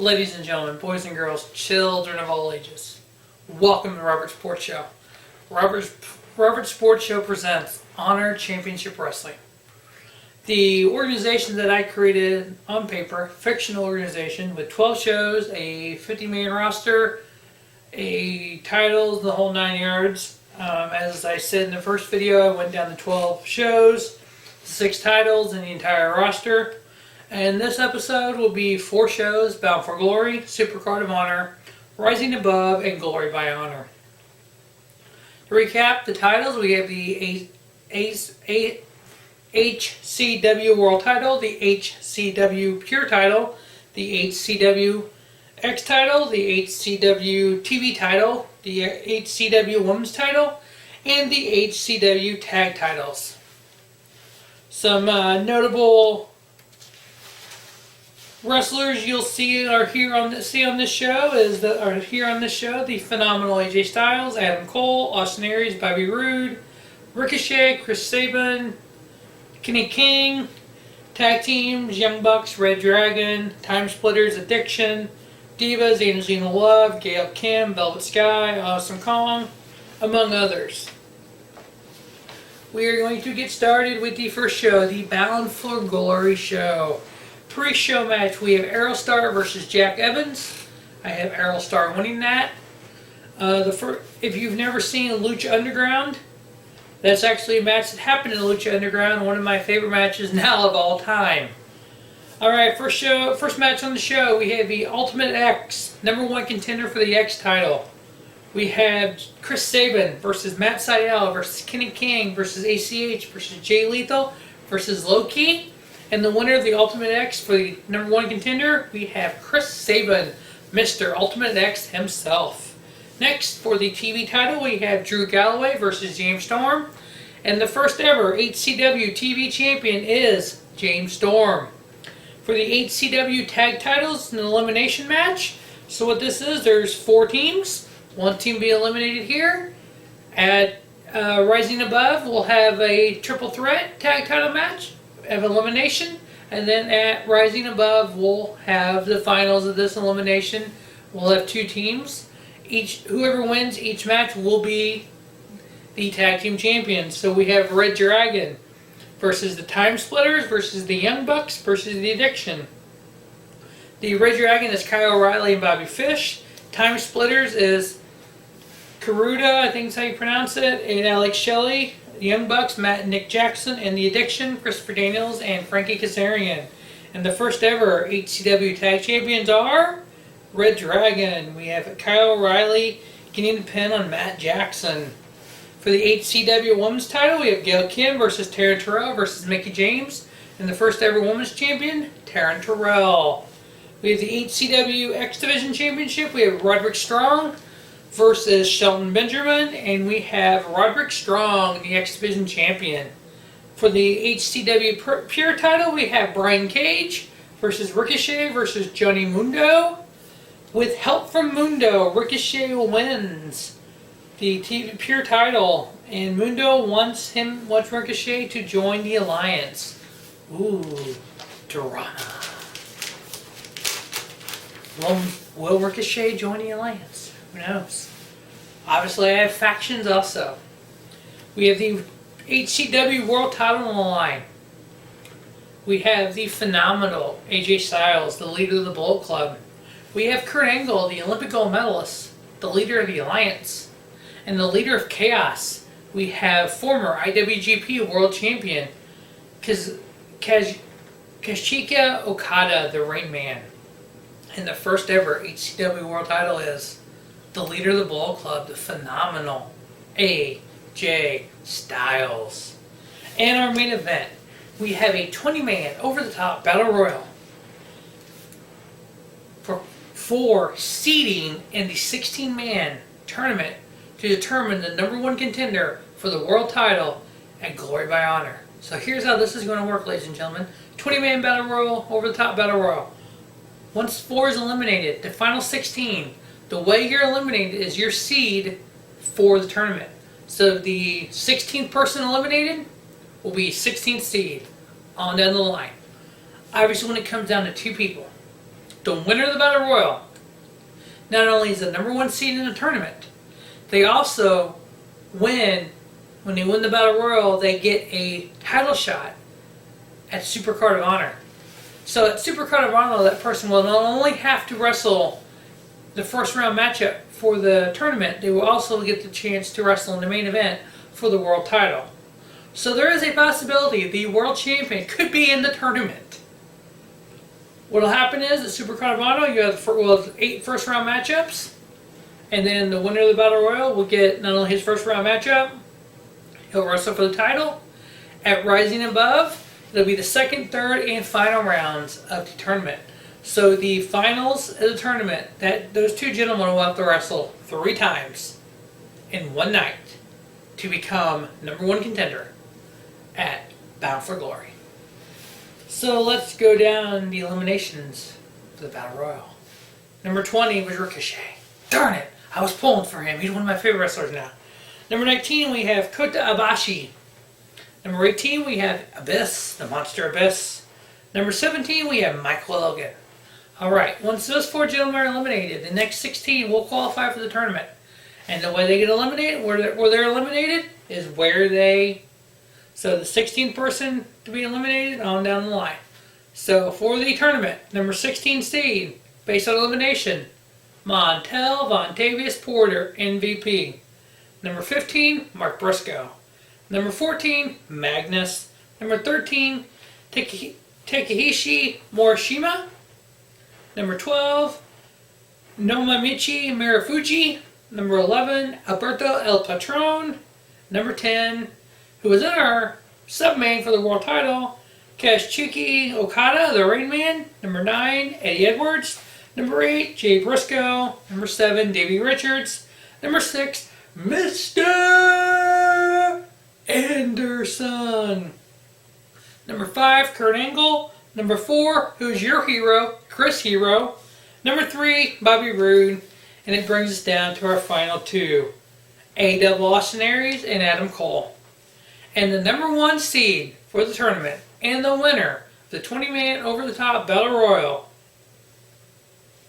Ladies and gentlemen, boys and girls, children of all ages, welcome to the Robert Sports Show. Robert Sports Show presents Honor Championship Wrestling. The organization that I created on paper, fictional organization with 12 shows, a 50-man roster, a titles, the whole 9 yards. As I said in the first video, I went down to 12 shows, 6 titles, and the entire roster. And this episode will be 4 shows: Bound for Glory, Supercard of Honor, Rising Above, and Glory by Honor. To recap the titles, we have the HCW World title, the HCW Pure title, the HCW X title, the HCW TV title, the HCW Women's title, and the HCW Tag titles. Some notable wrestlers you'll see are here on this show the phenomenal AJ Styles, Adam Cole, Austin Aries, Bobby Roode, Ricochet, Chris Sabin, Kenny King, tag teams, Young Bucks, Red Dragon, Time Splitters, Addiction, Divas, Angelina Love, Gail Kim, Velvet Sky, Awesome Kong, among others. We are going to get started with the first show, the Bound for Glory show. Pre-show match, we have Aerostar versus Jack Evans. I have Aerostar winning that. If you've never seen Lucha Underground, that's actually a match that happened in Lucha Underground, one of my favorite matches now of all time. Alright, first match on the show, we have the Ultimate X, #1 contender for the X title. We have Chris Sabin versus Matt Sydal versus Kenny King versus ACH versus Jay Lethal versus Low-Ki. And the winner of the Ultimate X for the #1 contender, we have Chris Sabin, Mr. Ultimate X himself. Next, for the TV title, we have Drew Galloway versus James Storm. And the first ever HCW TV champion is James Storm. For the HCW tag titles, an elimination match. So what this is, there's 4 teams. 1 team be eliminated here. At Rising Above, we'll have a triple threat tag title match of elimination, and then at Rising Above we'll have the finals of this elimination. We'll have 2 teams. Whoever wins each match will be the tag team champions. So we have Red Dragon versus the Time Splitters versus the Young Bucks versus the Addiction. The Red Dragon is Kyle O'Reilly and Bobby Fish. Time Splitters is Karuda, I think is how you pronounce it, and Alex Shelley. The Young Bucks, Matt and Nick Jackson, and the Addiction, Christopher Daniels and Frankie Kazarian. And the first ever HCW Tag Champions are Red Dragon. We have Kyle O'Reilly getting the pin on Matt Jackson. For the HCW Women's title, we have Gail Kim versus Taryn Terrell versus Mickie James. And the first ever Women's Champion, Taryn Terrell. We have the HCW X Division Championship. We have Roderick Strong versus Shelton Benjamin, and we have Roderick Strong, the X Division champion. For the HCW Pure title, we have Brian Cage versus Ricochet versus Johnny Mundo. With help from Mundo, Ricochet wins the Pure title, and Mundo wants Ricochet to join the Alliance. Ooh, drama. Will Ricochet join the Alliance? Who knows? Obviously, I have factions also. We have the HCW World title on the line. We have the phenomenal AJ Styles, the leader of the Bullet Club. We have Kurt Angle, the Olympic gold medalist, the leader of the Alliance. And the leader of Chaos, we have former IWGP World Champion, Kazuchika Okada, the Rain Man. And the first ever HCW World title is the leader of the Bullet Club, the phenomenal AJ Styles. And our main event, we have a 20-man over-the-top battle royal for seeding in the 16-man tournament to determine the #1 contender for the world title at Glory by Honor. So here's how this is going to work, ladies and gentlemen. 20-man battle royal, over-the-top battle royal. Once 4 is eliminated, the final 16, the way you're eliminated is your seed for the tournament. So the 16th person eliminated will be 16th seed on down the line. Obviously, when it comes down to 2 people, the winner of the Battle Royal not only is the number one seed in the tournament, they also win. When they win the Battle Royal, they get a title shot at Super Card of Honor. So at Super Card of Honor, that person will not only have to wrestle the first round matchup for the tournament, they will also get the chance to wrestle in the main event for the world title. So there is a possibility the world champion could be in the tournament. What will happen is at Super Card of Honor, you have 8 first round matchups, and then the winner of the Battle Royal will get not only his first round matchup, he'll wrestle for the title. At Rising Above, it'll be the second, third, and final rounds of the tournament. So the finals of the tournament, those two gentlemen will have to wrestle 3 times in one night to become number one contender at Bound for Glory. So let's go down the eliminations for the Battle Royal. Number 20 was Ricochet. Darn it, I was pulling for him. He's one of my favorite wrestlers now. Number 19 we have Kota Ibushi. Number 18 we have Abyss, the Monster Abyss. Number 17 we have Michael Elgin. Alright, once those 4 gentlemen are eliminated, the next 16 will qualify for the tournament. And the way they get eliminated, where they're eliminated, is so the 16th person to be eliminated on down the line. So for the tournament, number 16 seed, based on elimination, Montel Vontavious Porter, MVP. Number 15, Mark Briscoe. Number 14, Magnus. Number 13, Takehishi Morishima. Number 12, Nomichi Marufuji. Number 11, Alberto El Patron. Number 10, who was in our sub-main for the world title, Kazuchika Okada, the Rain Man. Number 9, Eddie Edwards. Number 8, Jay Briscoe. Number 7, Davey Richards. Number 6, Mr. Anderson. Number 5, Kurt Angle. Number 4, who's your hero, Chris Hero. Number 3, Bobby Roode. And it brings us down to our final 2, A.W. Austin Aries and Adam Cole. And the number 1 seed for the tournament and the winner, the 20-man over-the-top Battle Royal,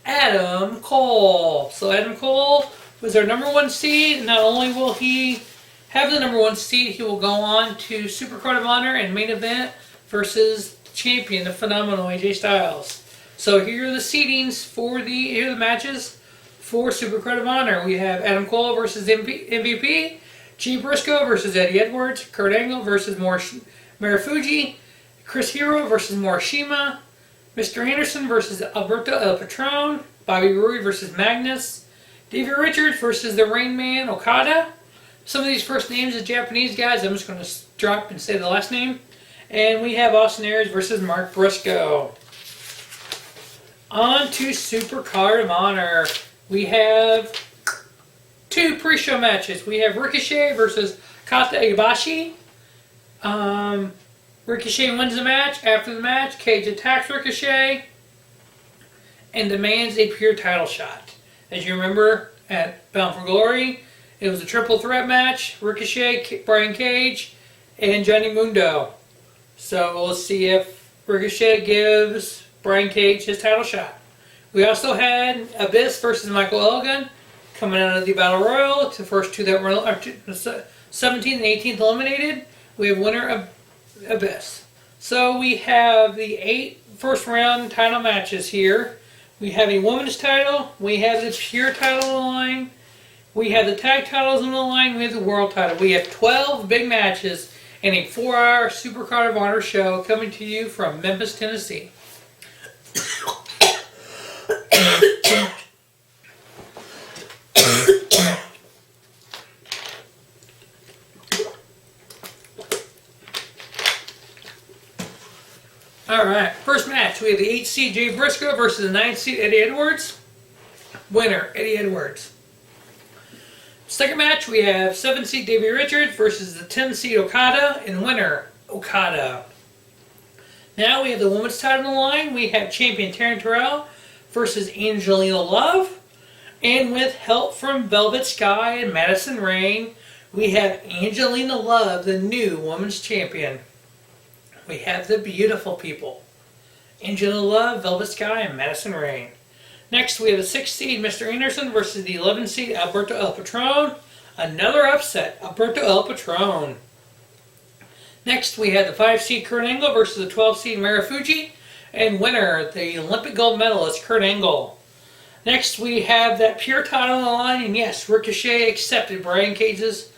Adam Cole. So Adam Cole was our number 1 seed. Not only will he have the number 1 seed, he will go on to Super Card of Honor and main event versus the champion, the phenomenal AJ Styles. So here are the seedings here are the matches for Super Card of Honor. We have Adam Cole versus MVP, Jay Briscoe versus Eddie Edwards, Kurt Angle versus Marufuji, Chris Hero versus Morishima, Mr. Anderson versus Alberto El Patron, Bobby Roode versus Magnus, Davey Richards versus the Rain Man Okada. Some of these first names are Japanese guys. I'm just going to drop and say the last name. And we have Austin Aries versus Mark Briscoe. On to Super Card of Honor. We have 2 pre-show matches. We have Ricochet versus Kota Ibushi. Ricochet wins the match. After the match, Cage attacks Ricochet and demands a pure title shot. As you remember, at Bound for Glory, it was a triple threat match. Ricochet, Brian Cage, and Johnny Mundo. So we'll see if Ricochet gives Brian Cage his title shot. We also had Abyss versus Michael Elgin coming out of the Battle Royal. It's the first 2 that were 17th and 18th eliminated. We have winner of Abyss. So we have the 8 first round title matches here. We have a women's title. We have the pure title on the line. We have the tag titles on the line. We have the world title. We have 12 big matches in a 4-hour Super Card of Honor show coming to you from Memphis, Tennessee. Alright, first match, we have the 8 seed Jay Briscoe versus the 9 seed Eddie Edwards. Winner, Eddie Edwards. Second match, we have 7 seed Davey Richards versus the 10 seed Okada, and winner, Okada. Now we have the women's title on the line. We have champion Taryn Terrell versus Angelina Love. And with help from Velvet Sky and Madison Rayne, we have Angelina Love, the new women's champion. We have the beautiful people, Angela Love, Velvet Sky, and Madison Rain. Next, we have the 6th seed, Mr. Anderson, versus the 11th seed, Alberto El Patron. Another upset, Alberto El Patron. Next, we have the 5 seed, Kurt Angle, versus the 12 seed, Marufuji. And winner, the Olympic gold medalist, Kurt Angle. Next, we have that pure title on the line, and yes, Ricochet accepted Brian Cage's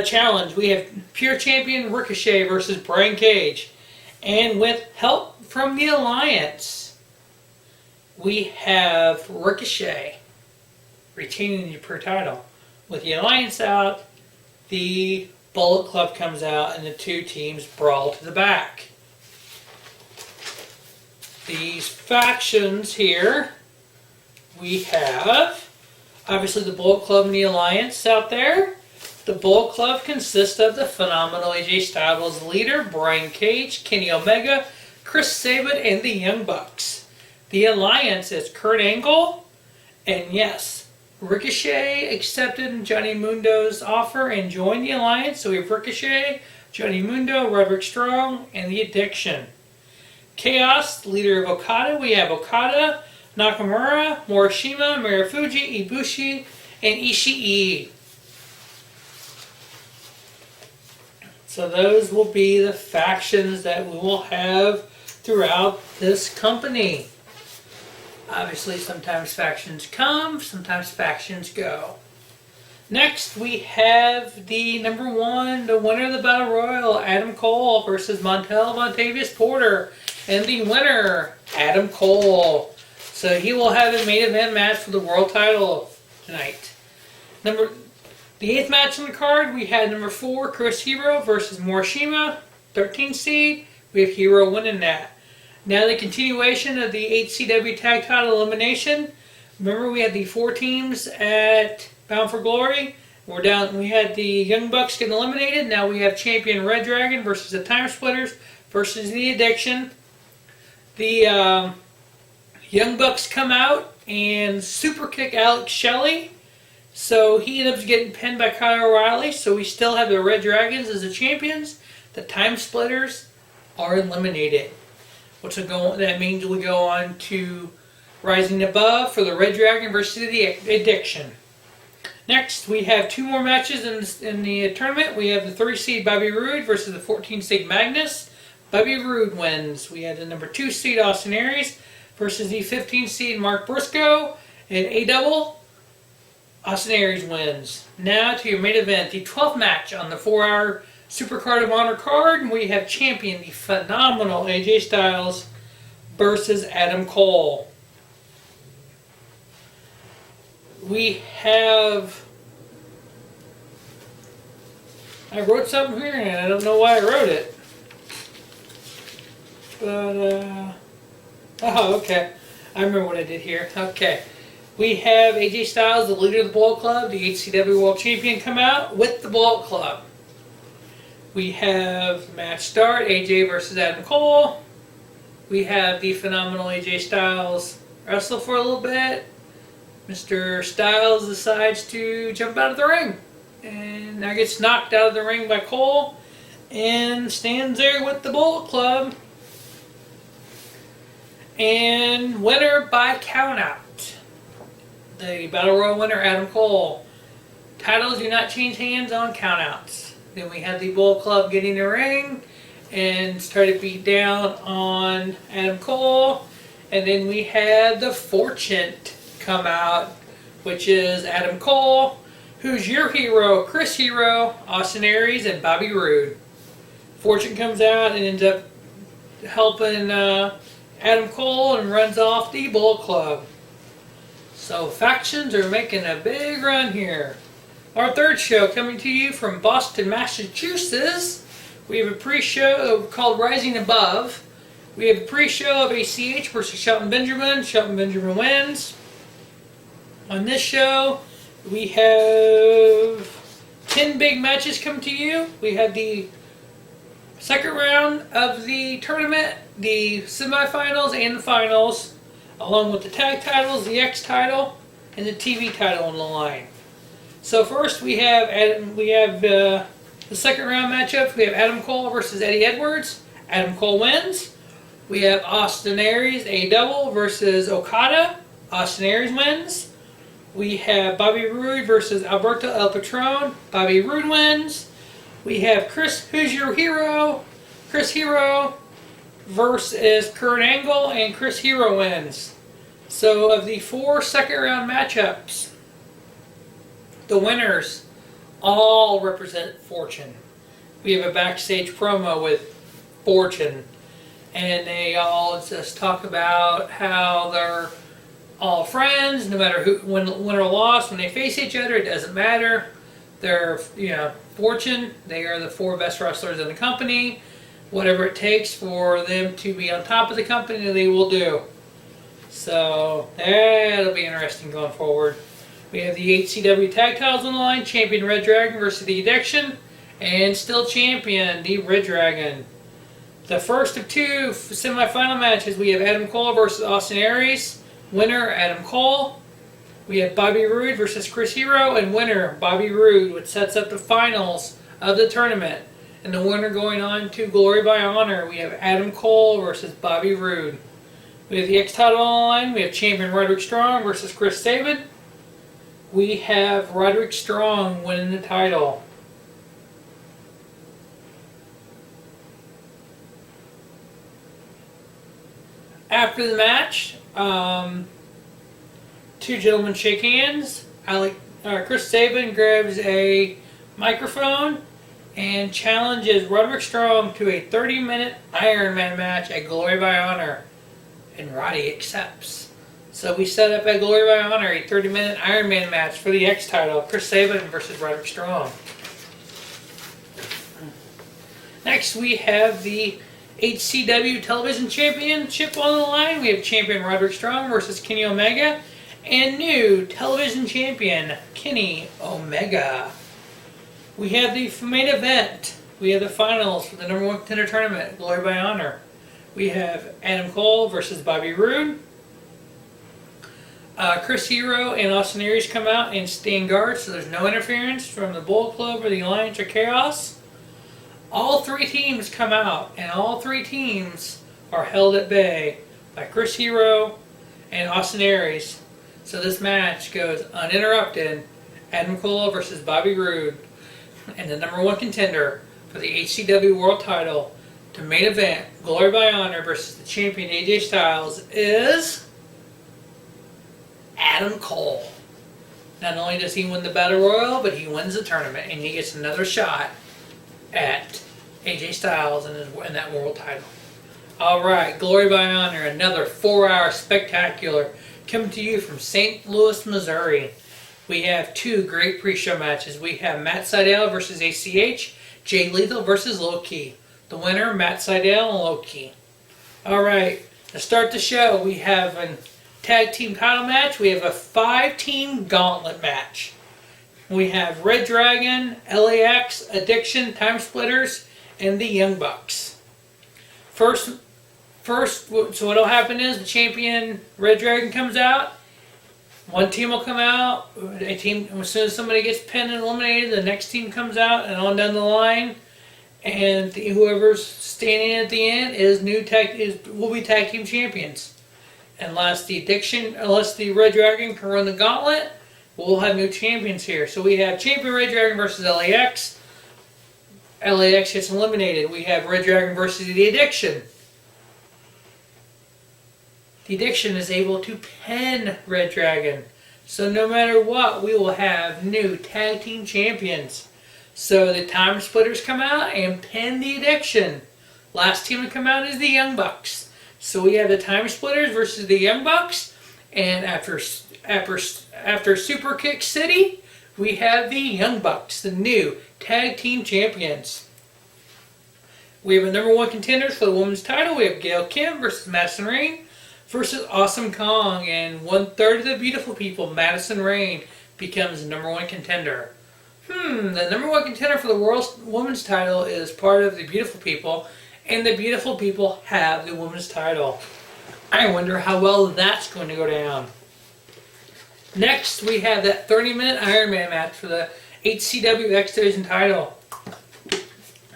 challenge. We have pure champion Ricochet versus Brian Cage. And with help from the Alliance, we have Ricochet retaining the pure title. With the Alliance out, the Bullet Club comes out and the two teams brawl to the back. These factions here, we have obviously the Bullet Club and the Alliance out there. The Bullet Club consists of the phenomenal AJ Styles leader, Brian Cage, Kenny Omega, Chris Sabin, and the Young Bucks. The Alliance is Kurt Angle, and yes, Ricochet accepted Johnny Mundo's offer and joined the Alliance. So we have Ricochet, Johnny Mundo, Roderick Strong, and the Addiction. Chaos, leader of Okada, we have Okada, Nakamura, Morishima, Marufuji, Ibushi, and Ishii. So those will be the factions that we will have throughout this company. Obviously, sometimes factions come, sometimes factions go. Next, we have the number 1, the winner of the Battle Royal, Adam Cole versus Montel Montavious Porter. And the winner, Adam Cole. So he will have a main event match for the world title tonight. The 8th match on the card, we had number 4, Chris Hero versus Morishima, 13 seed. We have Hero winning that. Now the continuation of the HCW Tag Title Elimination. Remember we had the 4 teams at Bound for Glory. We had the Young Bucks getting eliminated. Now we have champion Red Dragon versus the Time Splitters versus the Addiction. The Young Bucks come out and super kick Alex Shelley. So he ends up getting pinned by Kyle O'Reilly. So we still have the Red Dragons as the champions. The Time Splitters are eliminated. That means we go on to Rising Above for the Red Dragon versus the Addiction. Next, we have 2 more matches in the tournament. We have the 3 seed Bobby Roode versus the 14 seed Magnus. Bobby Roode wins. We have the number 2 seed Austin Aries versus the 15 seed Mark Briscoe. And A-double, Austin Aries wins. Now to your main event, the 12th match on the 4-hour Super Card of Honor card. We have champion, the phenomenal AJ Styles versus Adam Cole. We have... I wrote something here and I don't know why I wrote it. But, oh, okay. I remember what I did here. Okay. We have AJ Styles, the leader of the Bullet Club, the HCW World Champion, come out with the Bullet Club. We have match start, AJ versus Adam Cole. We have the phenomenal AJ Styles wrestle for a little bit. Mr. Styles decides to jump out of the ring. And now gets knocked out of the ring by Cole. And stands there with the Bullet Club. And winner by countout. The Battle Royal winner, Adam Cole. Titles do not change hands on countouts. Then we had the Bullet Club get in the ring and started to beat down on Adam Cole. And then we had the Fortune come out, which is Adam Cole, who's your hero, Chris Hero, Austin Aries, and Bobby Roode. Fortune comes out and ends up helping Adam Cole and runs off the Bullet Club. So factions are making a big run here. Our third show coming to you from Boston, Massachusetts. We have a pre-show called Rising Above. We have a pre-show of ACH versus Shelton Benjamin. Shelton Benjamin wins. On this show, we have 10 big matches coming to you. We have the second round of the tournament, the semifinals and the finals, along with the tag titles, the X title, and the TV title on the line. So first we have the second round matchup. We have Adam Cole versus Eddie Edwards. Adam Cole wins. We have Austin Aries, a double, versus Okada. Austin Aries wins. We have Bobby Roode versus Alberto El Patron. Bobby Roode wins. We have Chris Who's Your Hero? Chris Hero versus Kurt Angle, and Chris Hero wins. So of the 4 second round matchups, the winners all represent Fortune. We have a backstage promo with Fortune, and they all just talk about how they're all friends, no matter who, win or loss, when they face each other, it doesn't matter. They're, Fortune, they are the 4 best wrestlers in the company. Whatever it takes for them to be on top of the company, they will do. So, that'll be interesting going forward. We have the HCW tag titles on the line, champion Red Dragon versus the Addiction, and still champion, the Red Dragon. The first of 2 semifinal matches, we have Adam Cole versus Austin Aries. Winner, Adam Cole. We have Bobby Roode versus Chris Hero, and winner, Bobby Roode, which sets up the finals of the tournament. And the winner going on to Glory by Honor, we have Adam Cole versus Bobby Roode. We have the X title on the line. We have champion Roderick Strong versus Chris Sabin. We have Roderick Strong winning the title. After the match, 2 gentlemen shake hands. Chris Sabin grabs a microphone and challenges Roderick Strong to a 30-minute Iron Man match at Glory by Honor. And Roddy accepts. So we set up at Glory by Honor a 30-minute Iron Man match for the X title, Chris Sabin versus Roderick Strong. Next we have the HCW Television Championship on the line. We have champion Roderick Strong versus Kenny Omega, and new television champion Kenny Omega. We have the main event. We have the finals for the number 1 contender tournament, Glory by Honor. We have Adam Cole versus Bobby Roode. Chris Hero and Austin Aries come out and stand guard, so there's no interference from the Bullet Club or the Alliance or Chaos. All 3 teams come out, and all 3 teams are held at bay by Chris Hero and Austin Aries. So this match goes uninterrupted. Adam Cole versus Bobby Roode, and the number 1 contender for the HCW World Title to main event Glory by Honor versus the champion AJ Styles is Adam Cole. Not only does he win the Battle Royal, but he wins the tournament, and he gets another shot at AJ Styles in that world title. Alright, Glory by Honor, another 4-hour spectacular coming to you from St. Louis, Missouri. We have 2 great pre-show matches. We have Matt Sydal versus ACH, Jay Lethal versus Low Ki. The winner, Matt Sydal and Low Ki. Alright, to start the show, we have a tag team title match. We have a 5-team gauntlet match. We have Red Dragon, LAX, Addiction, Time Splitters, and the Young Bucks. First, so what'll happen is the champion Red Dragon comes out. One team will come out. A team, as soon as somebody gets pinned and eliminated, the next team comes out, and on down the line. And whoever's standing at the end will be tag team champions. Unless the Red Dragon can run the gauntlet, we'll have new champions here. So we have champion Red Dragon versus LAX. LAX gets eliminated. We have Red Dragon versus the Addiction. The Addiction is able to pin Red Dragon. So no matter what, we will have new tag team champions. So the Time Splitters come out and pin the Addiction. Last team to come out is the Young Bucks. So we have the Time Splitters versus the Young Bucks. And after Super Kick City, we have the Young Bucks, the new tag team champions. We have a number 1 contenders for the women's title. We have Gail Kim versus Madison Rayne versus Awesome Kong. And 1/3 of the beautiful people, Madison Rayne, becomes the number 1 contender. The number 1 contender for the women's title is part of the beautiful people. And the beautiful people have the women's title. I wonder how well that's going to go down. Next, we have that 30-minute Iron Man match for the HCW X Division title.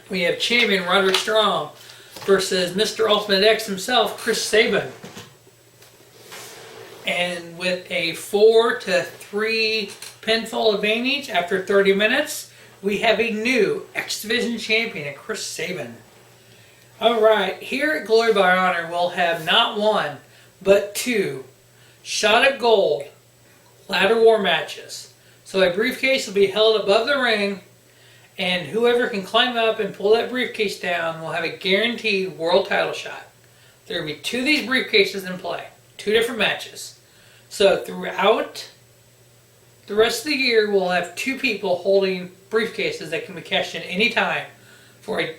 We have champion Roderick Strong versus Mr. Ultimate X himself, Chris Sabin. And with a 4-3 pinfall advantage after 30 minutes, we have a new X Division champion, Chris Sabin. Alright, here at Glory by Honor, we'll have not one, but two Shot at Gold ladder war matches. So a briefcase will be held above the ring, and whoever can climb up and pull that briefcase down will have a guaranteed world title shot. There will be two of these briefcases in play, two different matches. So throughout the rest of the year, we'll have two people holding briefcases that can be cashed in any time for a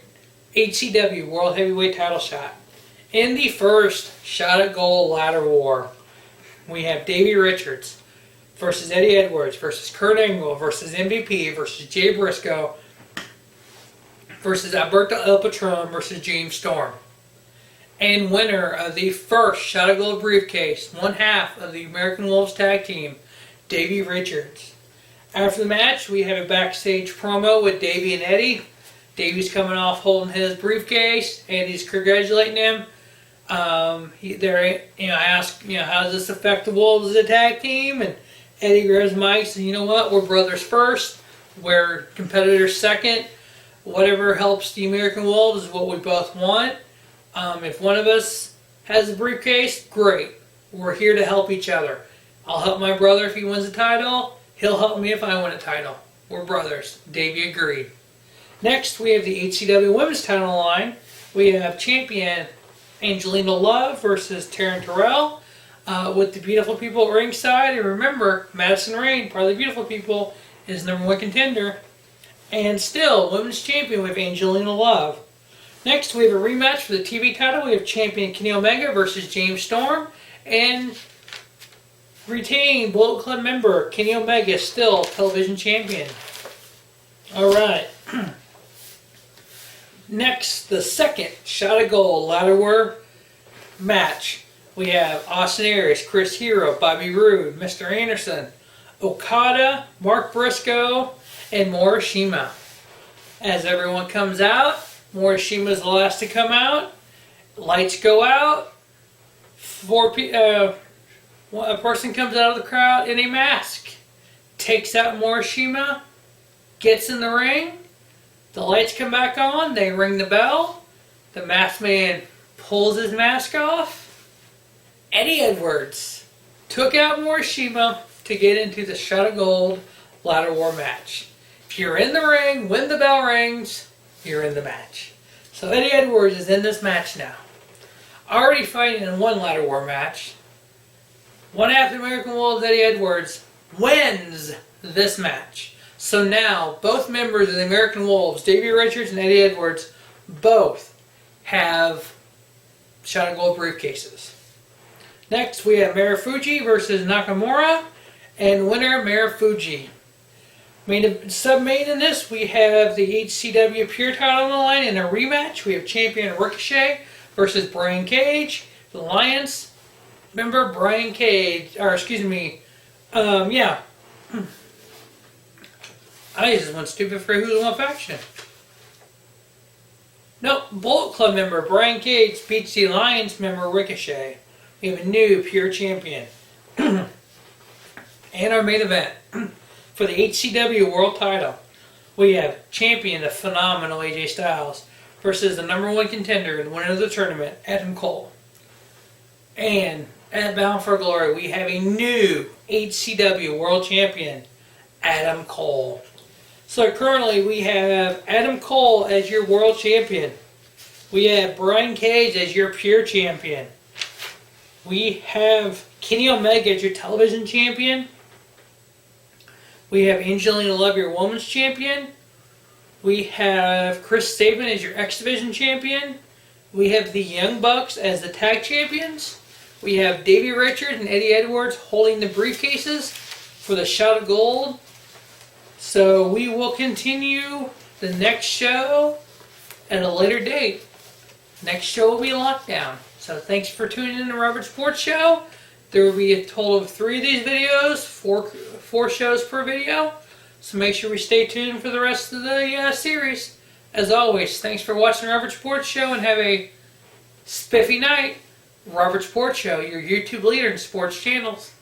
HCW World Heavyweight title shot. In the first Shot at Gold ladder war, we have Davey Richards versus Eddie Edwards versus Kurt Angle versus MVP versus Jay Briscoe versus Alberto El Patron versus James Storm. And winner of the first Shot at Gold briefcase, one half of the American Wolves tag team, Davey Richards. After the match, we have a backstage promo with Davey and Eddie. Davey's coming off holding his briefcase, and he's congratulating him. I ask, how does this affect the Wolves as a tag team? And Eddie grabs Mike and says, you know what, we're brothers first, we're competitors second. Whatever helps the American Wolves is what we both want. If one of us has a briefcase, great. We're here to help each other. I'll help my brother if he wins a title. He'll help me if I win a title. We're brothers. Davey agreed. Next, we have the HCW Women's title line. We have champion Angelina Love versus Taryn Terrell with the Beautiful People at ringside. And remember, Madison Rayne, part of the Beautiful People, is number one contender. And still, Women's Champion with Angelina Love. Next, we have a rematch for the TV title. We have champion Kenny Omega versus James Storm. And retained Bullet Club member Kenny Omega, still television champion. Alright. Next, the second Shot at Gold ladder war match. We have Austin Aries, Chris Hero, Bobby Roode, Mr. Anderson, Okada, Mark Briscoe, and Morishima. As everyone comes out, Morishima is the last to come out. Lights go out. A person comes out of the crowd in a mask, takes out Morishima, gets in the ring. The lights come back on. They ring the bell. The masked man pulls his mask off. Eddie Edwards took out Morishima to get into the Shot at Gold ladder war match. If you're in the ring when the bell rings, you're in the match. So Eddie Edwards is in this match now. Already fighting in one ladder war match. One half of the American Wolves, Eddie Edwards, wins this match. So now, both members of the American Wolves, Davey Richards and Eddie Edwards, both have Shot at Gold briefcases. Next, we have Marufuji versus Nakamura, and winner Marufuji. Sub-main in this, we have the HCW Pure title on the line in a rematch. We have champion Ricochet versus Brian Cage. The Alliance member Brian Cage, I just went stupid for who's on faction. Nope, Bullet Club member Brian Cage beats the Alliance member Ricochet. We have a new Pure champion. And our main event for the HCW World title, we have champion the phenomenal AJ Styles versus the number one contender and winner of the tournament, Adam Cole. And at Bound for Glory, we have a new HCW World Champion, Adam Cole. So currently we have Adam Cole as your World Champion. We have Brian Cage as your Pure Champion. We have Kenny Omega as your Television Champion. We have Angelina Love, your Women's Champion. We have Chris Sabin as your X Division Champion. We have the Young Bucks as the Tag Champions. We have Davey Richards and Eddie Edwards holding the briefcases for the Shot at Gold. So we will continue the next show at a later date. Next show will be Lockdown. So thanks for tuning in to Robert Sports Show. There will be a total of 3 of these videos, four shows per video. So make sure we stay tuned for the rest of the series. As always, thanks for watching Robert Sports Show and have a Spiffy Knight, Robert Sports Show, your YouTube leader in sports channels.